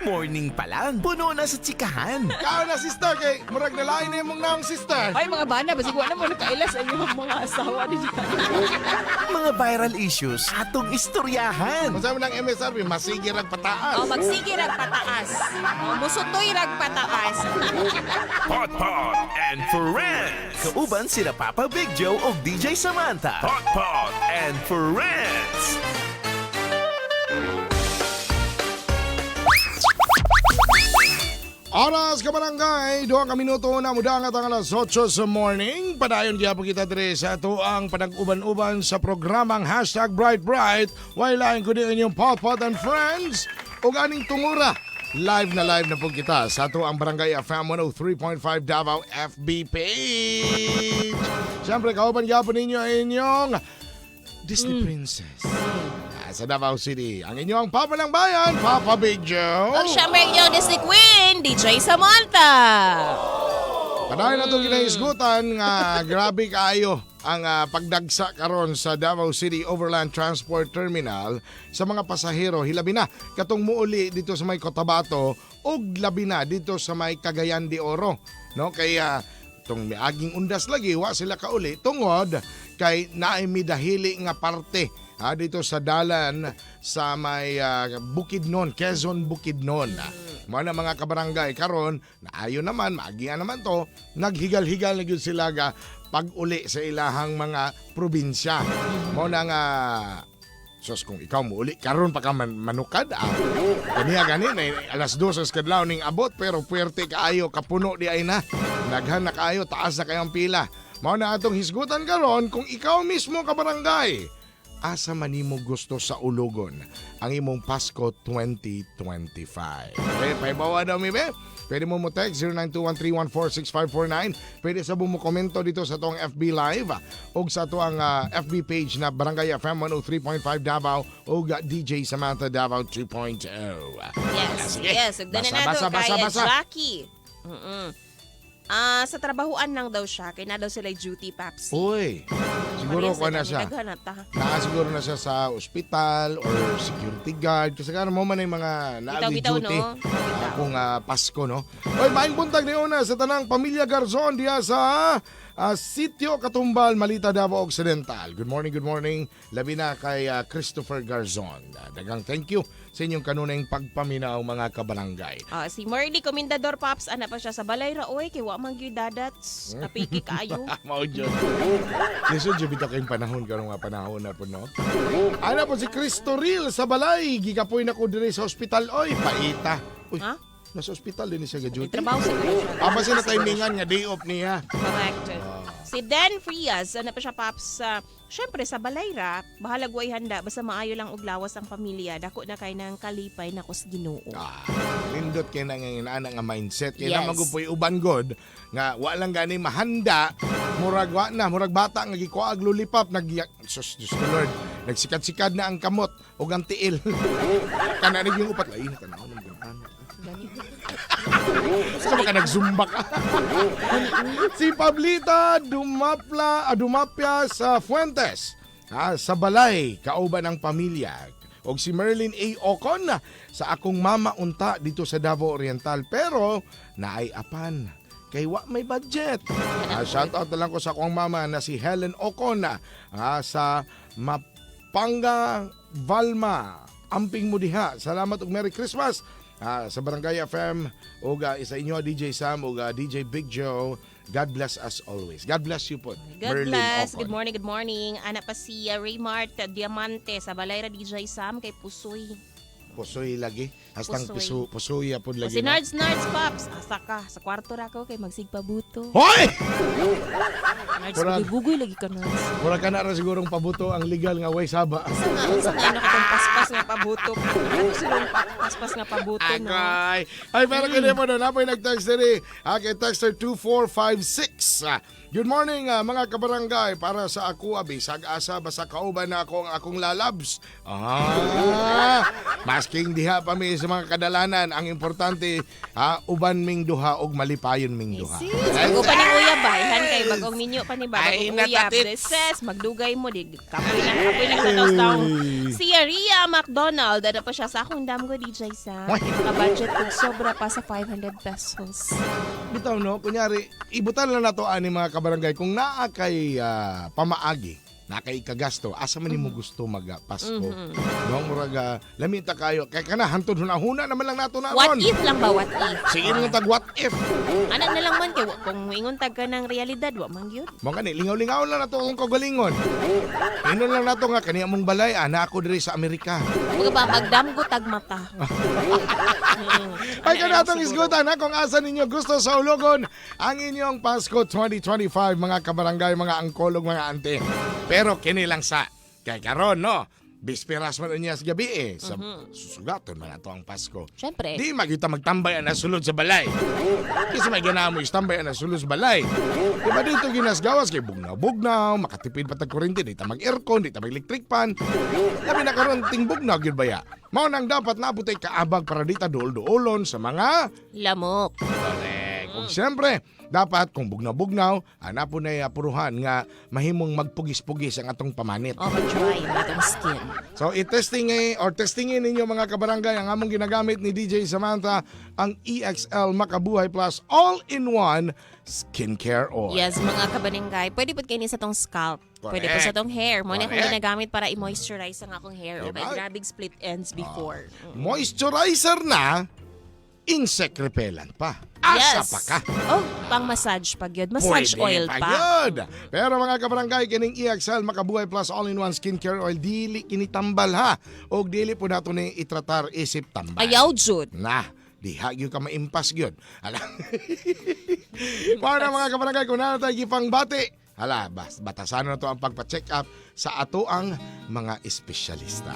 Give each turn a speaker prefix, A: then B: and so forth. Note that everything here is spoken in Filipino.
A: Morning pa lang, puno na sa tsikahan.
B: Kao na sister, kay murag nalain na yung naong sister.
C: Ay, mga bana, basig wala mo nakailas ang inyong mga asawa ni
A: Mga viral issues, atong istoryahan.
B: Masama ng MSRP, masigir ang pataas.
C: O, magsige rag pataas. O, musutoy rag pataas.
A: Pot and Friends. Kauban sila Papa Big Joe o DJ Samantha. Pot and Friends.
B: Oras ka barangay, 2 ka minuto na mudangat ang alas 8 sa morning. Padayon kaya po kita dire sa tuang panag-uban-uban sa programang #BrightBright. While lain ko din inyong Pot and Friends. O ganing tungura. Live na po kita sa tuang Barangay FM 103.5 Davao FB page. Siyempre, kauban kaya po ninyo inyong Disney Princess. Sa Davao City, ang inyong Papa ng Bayan, Papa Big Joe.
C: Ang siyempre yung Disney Queen, DJ Samantha.
B: Padayon na itong kinahisgutan nga grabe kaayo ang pagdagsa karon sa Davao City Overland Transport Terminal sa mga pasahero. Hilabi na katong muuli dito sa may Cotabato o labi na dito sa may Cagayan de Oro. No? Kaya itong miaging undas lagi, wa sila kauli tungod kay naay midahili nga parte dito sa dalan sa may Bukidnon, Quezon Bukidnon. Mga mga kabarangay karon naayo naman, maagian naman to, naghigal-higal na gyud sila ga pag-uli sa ilahang mga probinsya. Mo na nga sos kung ikaw mo uli karon pa ka manukad kaniya gani na alas 12 kadlaw ning abot pero puwerte kaayo kapuno di ay na. Daghan na kaayo, taas na kayong pila. Mo na atong hisgutan karon kung ikaw mismo kabarangay asa man nimo gusto sa ulugon ang imong Pasko 2025. Okay, paibawa daw mi be. Pwede mo text 0921314654 Pwede sa mo komento dito sa tong FB Live o sa tuang FB page na Barangay FM 103.5 Davao o DJ Samantha Davao 2.0.
C: Yes. Ugdan na nato kay Jackie. Sa trabahuan lang daw siya, kaya na daw sila duty papsi.
B: Uy, siguro ko na siya. Siguro na siya sa ospital or security guard. Kasi kaya mo man yung mga na-duty
C: no?
B: kung Pasko, no? Uy, maing buntag ni una sa tanang pamilya Garzon diya sa Sitio Katumbal, Malita, Davao Occidental. Good morning. Labi na kay Christopher Garzon. Dagang thank you sa inyong kanunay pagpaminaw mga kabarangay.
C: Si Marley Comendador Pops, ana pa siya sa balay ra oy kay wa man gyud dadats. Napiki kaayo.
B: Mao jud. Lisod jud bitaw kayong panahon karong nga panahon na po, no? Ana po si Cristo Real sa balay. Gigapoy na ko diri sa ospital oy, paita. Uy.
C: Ha?
B: Nasa ospital din siya ga-duty.
C: Trabaho sa siya.
B: Basta na timingan nga day off niya.
C: Correct. Si Dan Frias, ano pa siya Pops, syempre sa Balayra, bahalag way handa, basta maayo lang og lawas ang pamilya, dako na kay nang kalipay na kus Ginoo.
B: Nindot kay na nga mindset. Kaya
C: Yes.
B: na magupoy uban god nga wa lang gani mahanda, murag bata nga gikuag lulipap, sus Lord, nagsikat-sikad na ang kamot o ang tiil. Kananig yung upat, lain na tanawon ng gantana. Saan ka nagzumba ka? Si Pablita dumapya sa Fuentes sa balay, kauban ng pamilya. O si Merlin A. Ocon sa akong mama unta dito sa Davao Oriental. Pero naay apan kay wa may budget. Shoutout na lang ko sa akong mama na si Helen Ocon sa Mapanga, Valma. Amping mo diha. Salamat ug Merry Christmas. Sa Barangay FM o sa inyo DJ Sam o DJ Big Joe. God bless us always. God bless you po.
C: God bless. Good morning. Ana pa si Raymart Diamante sa Balayra DJ Sam kay Pusoy.
B: Pusoy lagi. Hastang pusoy apod lagi.
C: Si Nards Pops, asa ka sa kwarto ra ko kay magsigpabuto.
B: Hoy!
C: Nards bugoy lagi ka Nards.
B: Wala ka na rin sigurong pabuto ang legal nga way saba.
C: Sa nga nakatong paspas nga pabuto. Ano silong paspas nga pabuto no?
B: Ay, pero kanya mo na napoy nag-text rin. Kay texter 2456. Good morning mga kabarangay. Para sa ako bisag asa basta kauban na ako ang akong lalabs. Masking diha pa mi sa mga kadalanan, ang importante uban ming duha og malipayon ming duha.
C: Bago pa ni uyab bayan kay bagong minyo pa ni
A: Ay,
C: bagong uyab.
A: natatit.
C: Deses, magdugay mo di kapoy lang tanaw-taw. Si Ria McDonald, ano pa siya sa akong damgo DJ sa. Ka-budget kung sobra pa sa 500 pesos.
B: Bitaw no, kunyari, ibutan lang nato ani mga kabarangay kung naa kay pamaagi, na kay kagasto, asa man nimo gusto magpasko. No, murag lamita kayo kay kana hantod hunahuna naman lang nato na
C: What
B: ron.
C: if lang ba what if?
B: Sige nga tag what if.
C: Anak na lang man kay kung ingon tag ka ng realidad wa man gyud.
B: Mo kani lingaw-lingaw lang nato kung kagalingon. Inon lang nato nga kaniya mong balay ana ako diri sa Amerika.
C: Mga ba magdamgo tag mata.
B: Ay kanatong isgutan ha kung asa ninyo gusto sa ulogon ang inyong Pasko 2025 mga kabarangay, mga angkolog, mga ante. Pero kini lang sa kay karon no. Bisperas man niya sa gabi sa susugaton man ato ang Pasko.
C: Syempre.
B: Di magita magtambay na sulod sa balay. Kasi may ganahan mo istambay na sulod sa balay. Di ba dito ginasgawas kay bugnaw-bugnaw, makatipid pa tag kuryente, di ta mag-aircon, di ta mag-electric pan. Labi na karon ting bugnaw gyud baya. Mao nang dapat nabutay kaabag para di ta duol-duolon sa mga
C: Lamok.
B: correct. Ug siyempre, dapat kung bugnaw-bugnaw, ana po na apuruhan nga mahimong magpugis-pugis ang atong pamanit.
C: O mag-dry ang atong skin.
B: So testingin ninyo mga kabarangay ang among ginagamit ni DJ Samantha ang EXL Makabuhay Plus All-in-One Skincare Oil.
C: Yes, mga kabaningay. Pwede po kayo sa tong scalp. Pwede po sa tong hair. Muna akong
B: Correct.
C: ginagamit para i-moisturize ang akong hair. O
B: Diba?
C: kay grabing split ends before.
B: Moisturizer na, insect repellent pa. Asa pa ka.
C: Oh, pang-massage pa yun. Massage
B: Pwede
C: oil
B: pa
C: pa.
B: yun. Pero mga kabarangay, kining EXL Makabuhay Plus All-in-One Skincare Oil, dili kinitambal ha. O dili po nato ni itratar isip tambal.
C: Ayaw, Jud.
B: Na, diha gyud ka maimpas gyud. Hala. Para mga kabarangay, kung na tayo gipang bati. Hala, batasan na to ang pagpa-check up sa ato ang mga espesyalista.